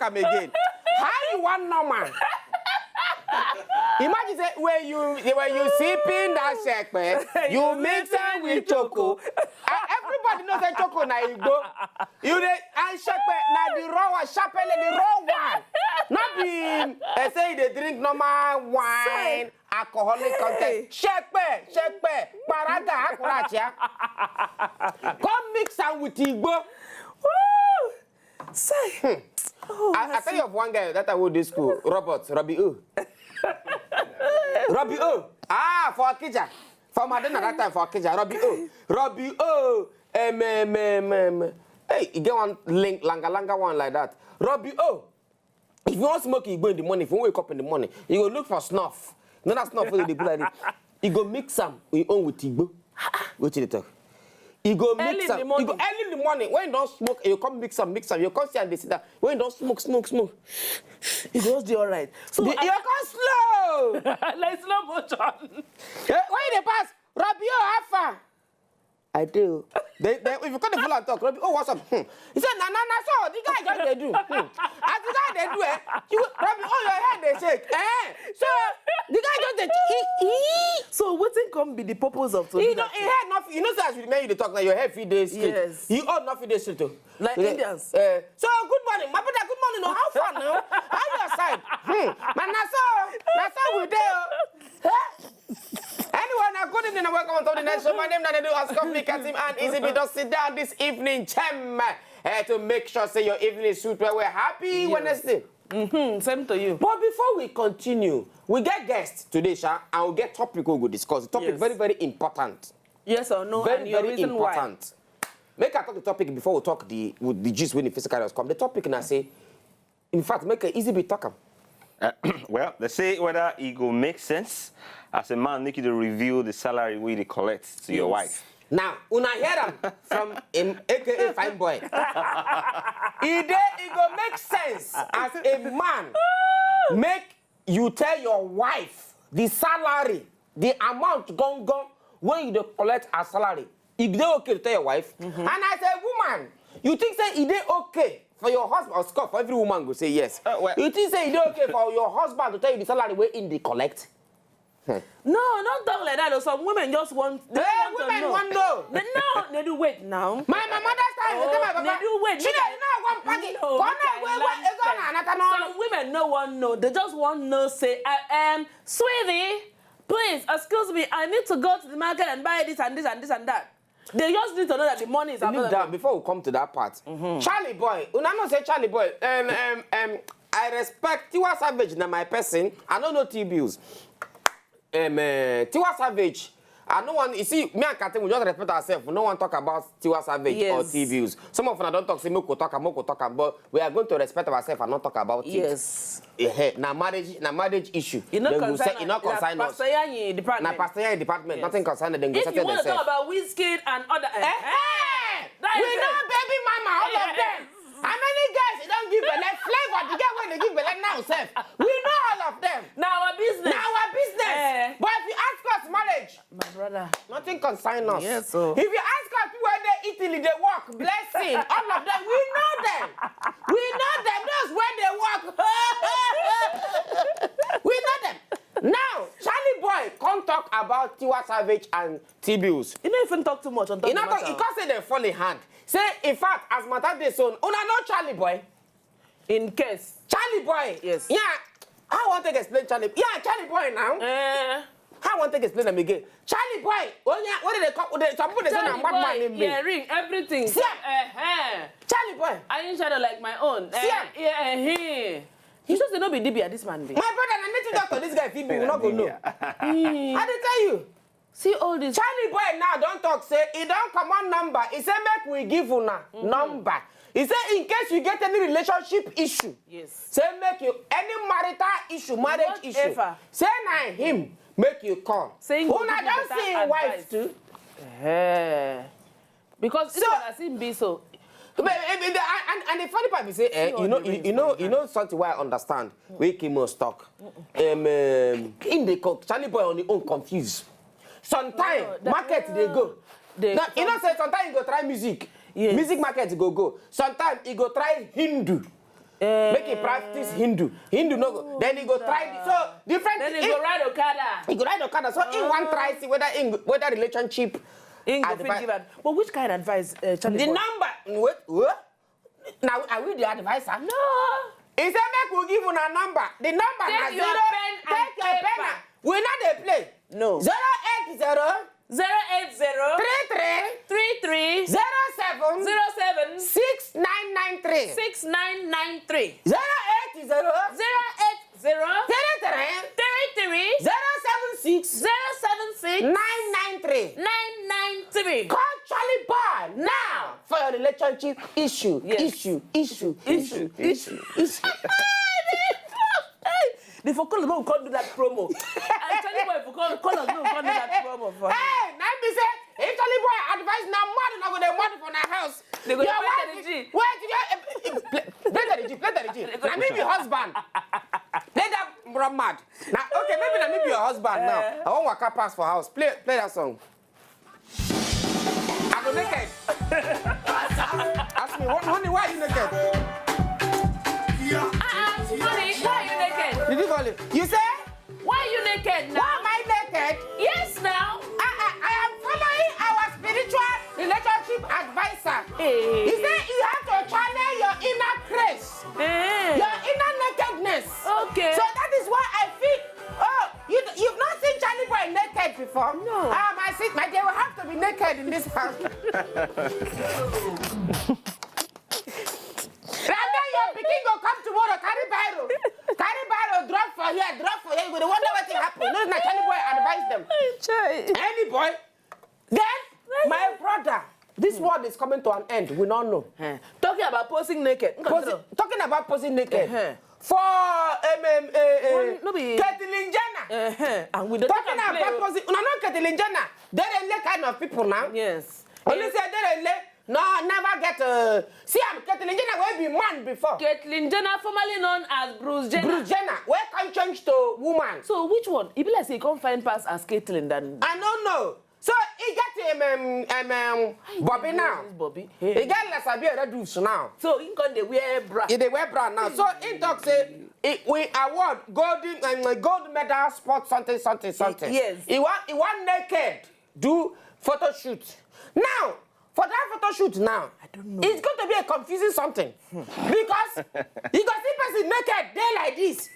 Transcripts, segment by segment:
am again. How you want normal? Imagine say when you sipping that shepe, you mix it with choco. Everybody knows that choco na igbo. You dey and shepe na the raw one, shepe the raw one. Not be say they drink normal wine, alcoholic content. Shepe, paraga akurachia. Come mix am with igbo. Say. I tell you of one guy that I went to school, Robbie O. Robbie O. For Akija. For Madonna that time for Akija. Robbie O. Hey, you get one langa one like that. Robbie O. If you want smoke, you go in the morning. If you wake up in the morning, you go look for snuff. No, that's snuff. They put like this. You go mix some with Igbo. Go to the talk. You go mix some. You go early in the morning. When you don't smoke, you come mix some. You come see and they sit down. When you don't smoke. It goes do all right. So you come slow. Like slow motion. When they pass, Robbie O, how far? I do. If you come to full and talk, Robbie, what's up? He said, nah, so the guy just they do. As the guy they do, Robbie, your head they shake. So the guy just they So what can be the purpose of he had nothing. You know, as you may talk, like your head feed days straight. Yes. You ought not feed days straight too. Like Indians. So good morning, my brother. Good morning. No, how far now? How your side? Man, that's all we do. Anyone, good evening and welcome to the next show. My name is Nedu and Katim, and Easy be just sit down this evening, to make sure say your evening suit where we're happy Wednesday. Same to you. But before we continue, we get guests today, Sha, and we get topic we will discuss. The topic very, very important. Yes or no? Very, and your very reason important. Why. Make I talk the topic before we talk with the gist when the physical has come. The topic and I say, in fact, make it easy be talk. Well, they say whether it go make sense as a man make you to review the salary we collect to your wife. Now, una hear them from him, aka Fine Boy. It go make sense as a man make you tell your wife the salary, the amount gone when you collect a salary. It dey okay to tell your wife. And as a woman, you think say it dey okay for your husband, or Scott, for every woman go say yes. Well, you think say it's okay for your husband to tell you the salary where in the collect? No, don't talk like that. Some women just want. Women want know. No, they do wait now. My mother's time. They do wait. She don't know one packet. Some women no one know. They just want no say. Sweetie, please excuse me. I need to go to the market and buy this and this and this and that. They just need to know that the money is available. That before we come to that part, Charlie boy. Una no say Charlie boy. I respect Tiwa Savage na my person. I don't know T-bills. Tiwa Savage. I no one. You see, me and Katim we just respect ourselves. We no one talk about Tiwa Savage or T-bills. Some of us don't talk. Say me talk, but we are going to respect ourselves and not talk about it. Yes. Na marriage issue. You not concern us. Na pastor department. Nothing concerned them. If you want to talk about Wizkid and other, we know baby mama, all of them. How many guys you don't give belly flavor? The guy when they give belly now, self. We know all of them. Now our business. But if you ask us marriage, my brother, nothing concern us. Yes, so. If you ask us where they Italy, they work, blessing, all of them, we know them. We know them. That's where they work. We know them. Now, Charlie boy can't talk about Tiwa Savage and T-bills. You don't even talk too much on top of He can't say they fall in hand. Say, in fact, as matter day son, una know Charlie boy. In case. Charlie boy. Yes. Yeah. I want to explain Charlie. Yeah, Charlie boy now. I want to explain them again. Charlie boy. Oh yeah. What did they call? Some people they say I'm Batman name. Yeah, ring everything. See. Charlie boy. I ain't shadow like my own. See. He just not be DB this man. My brother, I need to talk to this guy. Pipu will not go know. I did tell you. See all this. Charlie boy now don't talk. Say he don't come on number. He say make we give una number. He say in case you get any relationship issue. Yes. Say make you any marital issue, marriage issue. Say na him make you call. Saying una don't see him wife too. Because so, it has him be so. And the funny part is say, you know something where I understand. We came on stock. In the Charlie boy on the own confused. Sometimes market they go. Now, you know say sometimes you go try music. Yes. Music market go. Sometimes you go try Hindu. Make him practice Hindu. Hindu no go. Then he go try. So different. Then he go ride Okada. He go ride Okada. So he want try see whether relationship. But which kind of advice, Charlie? The number. Wait. Now are we the advisor? No. He said make we give you a number. The number Take na your 0. pen and Take your paper. pen. We not dey play. No. 080 080 33 33 07 07 6993 6993 080 080 33 33 076 076 993. 993. Call Charlie Boy now for your relationship issue. Yes. Issue. The for call we can't do that promo. I tell you what, if we call us, we can't do that promo for. Hey, now me say, if Charlie Boy advise now money, now go the money for our house. They go Your to wife play the is- G. Wait, play the G. Now me be husband. Play that bro mad. Now okay, maybe now me be your husband now. I want waka pass for house. Play that song. I go naked. Ask me, honey, why are you naked? Honey, why are you naked? Did you call it? You say? Why are you naked now? Why am I naked? Yes, now. I am following our spiritual relationship advisor. Hey. He said you have to channel your inner grace, Hey. your inner nakedness. Okay. So that is why I feel, you've not seen Charlie Boy naked before? No. My dear will have to be naked in this house. And then your pikin go come tomorrow, carry Bible, drop for here. You go wonder what will happen. No, not Charlie Boy advise them. Any boy. Then, my brother, this world is coming to an end. We don't know. Talking about posing naked. Talking about posing naked. For no be- Caitlyn Jenner. And we don't Talking about posing. No, not Caitlyn Jenner. They're kind of people now. Yes. Only say no, never get see, I'm Caitlyn Jenner will be man before. Caitlyn Jenner, formerly known as Bruce Jenner. Bruce Jenner, where can change to woman? So which one? If like say you can't find pass as Caitlyn than I don't know. So he get Bobby now. Bobby. He get Lasabia Redus now. So he can they wear bra. They wear bra now. So he talk say we award gold medal sport something. Yes. He want naked do photo shoot. Now for that photo shoot now, I don't know. It's going to be a confusing something because you can see person naked there like this.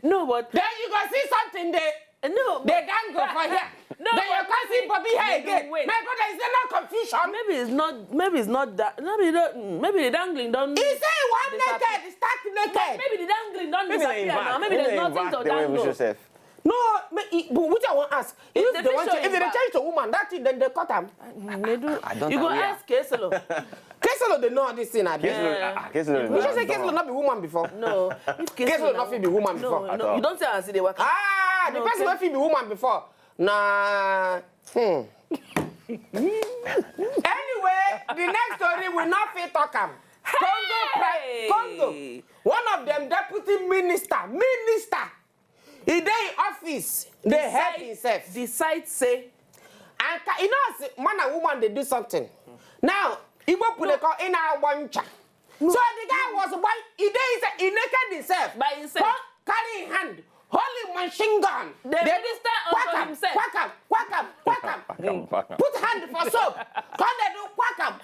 No, but Then you can see something there. no, They don't go for here. No, Then you can see Bobby here again. wait. My brother, is there no confusion? maybe it's not that. Maybe the dangling don't. He say he want disappear. naked, start naked. Maybe the dangling don't Maybe disappear now. Maybe there's nothing to dangle. No, but which I want to ask. If the they want picture to, if is they back. change to woman, that's it, then they cut them. You go ask Keselo. Keselo, they know this thing. We should say Keselo not be woman before. No, if Keselo not fit be woman before. No, you don't say I see the work. Ah, the No, person not fit be woman before. Nah. Anyway, the next story will not fit talk am. Congo. One of them deputy minister. He dey in office. They help himself. Decide say. And you know, as man and woman, they do something. Now, Igbo put call in our wancha. So the guy was one. He naked himself. By himself. Carry in hand. Holding machine gun. The minister unto himself. Quack him. Put hand for soap. Come they do quack him.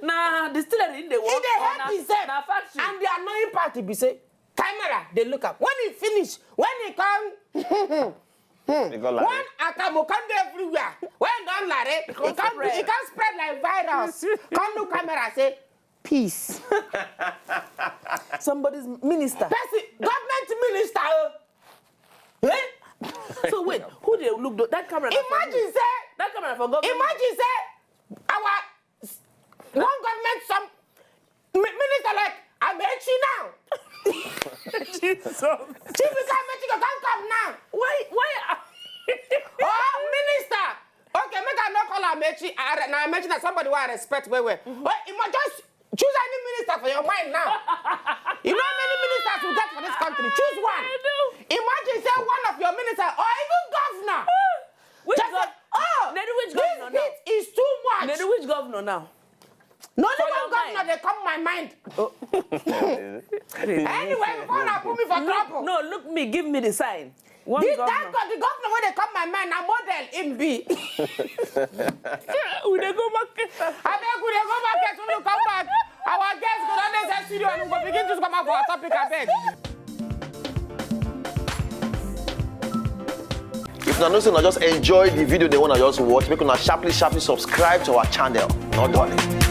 Now, distillery in the work. He dey help himself. Now factory. And the annoying part be say, camera, they look up. When he finish, when he come, one akamu come there everywhere. When done like it, he can spread like virus. Come to camera say, peace. Somebody's minister. Government minister. Eh? So wait, who they look that camera? Imagine say, that camera for government. imagine say, our one government some minister like Amechi now. Jesus. Chief Amechi can come now. Why? Oh, minister. Okay, make I not call Amechi. Now Amechi that somebody who I respect well. Well, you must just choose any minister for your mind now. You know how many ministers we get for this country? Choose one. I do. Imagine say one of your ministers or even governor. Which Just say, oh, Nedu, which this governor now? heat is too Which governor now? No, the For one your governor, they come my mind. Anyway, before I put me for trouble. No, look me, give me the sign. One This governor. that got the governor when they come my mind, a model in B. We dey go market. I beg we dey go market when you come back. Our guests go down there studio and we go begin to come up for our topic, I beg. If you don't just enjoy the video they want to just watch, make una sharply subscribe to our channel. Not darling.